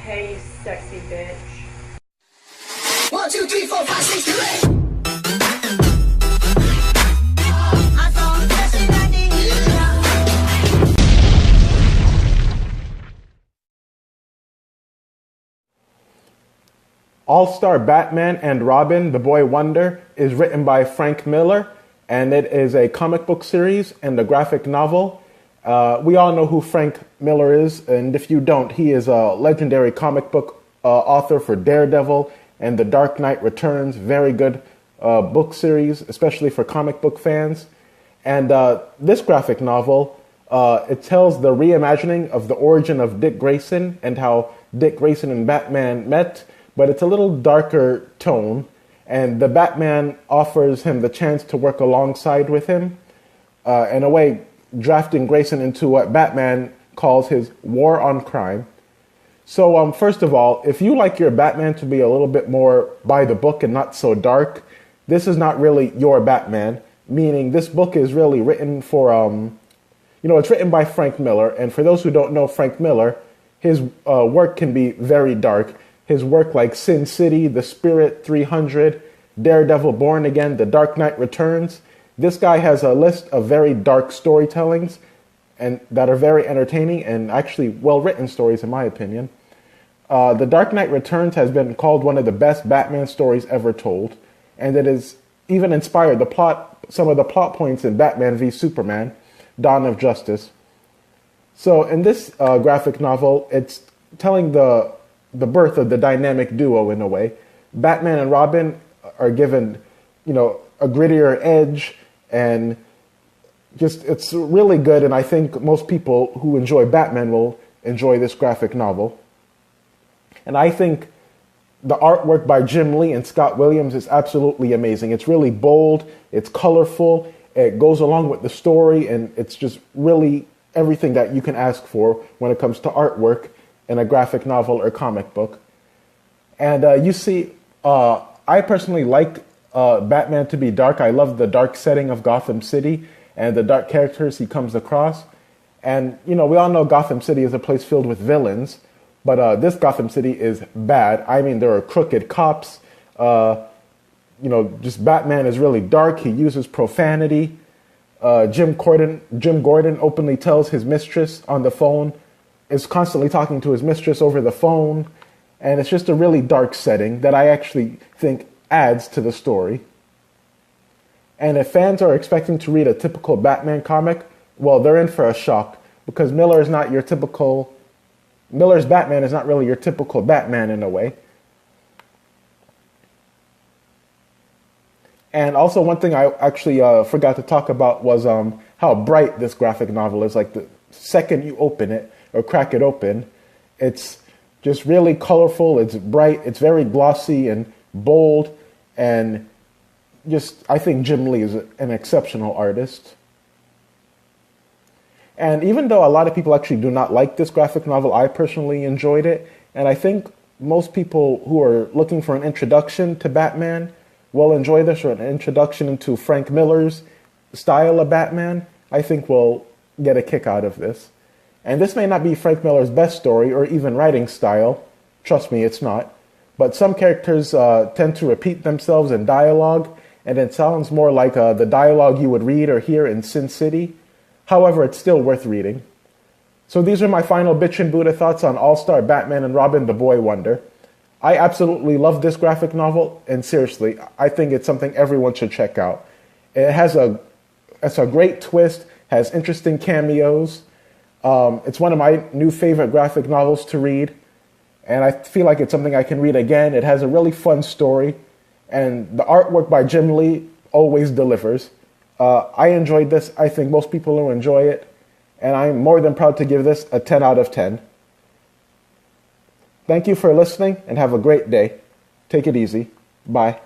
Hey, you sexy bitch. 1, 2, 3, 4, 5, 6, 7, 8. All-Star Batman and Robin, The Boy Wonder, is written by Frank Miller, and it is a comic book series and a graphic novel. We all know who Frank Miller is, and if you don't, he is a legendary comic book author for Daredevil and The Dark Knight Returns. Very good book series, especially for comic book fans. And this graphic novel, it tells the reimagining of the origin of Dick Grayson and how Dick Grayson and Batman met, but it's a little darker tone, and the Batman offers him the chance to work alongside with him, in a way drafting Grayson into what Batman calls his war on crime. So first of all, if you like your Batman to be a little bit more by the book and not so dark, this is not really your Batman, meaning this book is really written for, it's written by Frank Miller, and for those who don't know Frank Miller, his work can be very dark. His work like Sin City, The Spirit, 300, Daredevil Born Again, The Dark Knight Returns. This guy has a list of very dark storytellings and that are very entertaining and actually well-written stories, in my opinion. The Dark Knight Returns has been called one of the best Batman stories ever told, and it has even inspired some of the plot points in Batman v Superman, Dawn of Justice. So in this graphic novel, it's telling the birth of the dynamic duo in a way. Batman and Robin are given, a grittier edge, and just it's really good, and I think most people who enjoy Batman will enjoy this graphic novel. And I think the artwork by Jim Lee and Scott Williams is absolutely amazing. It's really bold, it's colorful, it goes along with the story, and it's just really everything that you can ask for when it comes to artwork in a graphic novel or comic book. And I personally like Batman to be dark. I love the dark setting of Gotham City and the dark characters he comes across. And, we all know Gotham City is a place filled with villains, but this Gotham City is bad. I mean, there are crooked cops. Just Batman is really dark. He uses profanity. Jim Gordon openly tells his mistress on the phone, is constantly talking to his mistress over the phone, and it's just a really dark setting that I actually think adds to the story. And if fans are expecting to read a typical Batman comic, well, they're in for a shock, because Miller's Batman is not really your typical Batman in a way. And also one thing I actually forgot to talk about was how bright this graphic novel is. Like the second you open it, or crack it open, it's just really colorful, it's bright, it's very glossy and bold, and just, I think Jim Lee is an exceptional artist. And even though a lot of people actually do not like this graphic novel, I personally enjoyed it, and I think most people who are looking for an introduction to Batman will enjoy this, or an introduction into Frank Miller's style of Batman. I think will get a kick out of this. And this may not be Frank Miller's best story or even writing style. Trust me, it's not. But some characters tend to repeat themselves in dialogue, and it sounds more like the dialogue you would read or hear in Sin City. However, it's still worth reading. So these are my final bitch and Buddha thoughts on All-Star Batman and Robin, The Boy Wonder. I absolutely love this graphic novel, and seriously, I think it's something everyone should check out. It's a great twist, has interesting cameos. It's one of my new favorite graphic novels to read, and I feel like it's something I can read again. It has a really fun story, and the artwork by Jim Lee always delivers. I enjoyed this. I think most people will enjoy it, and I'm more than proud to give this a 10 out of 10. Thank you for listening, and have a great day. Take it easy. Bye.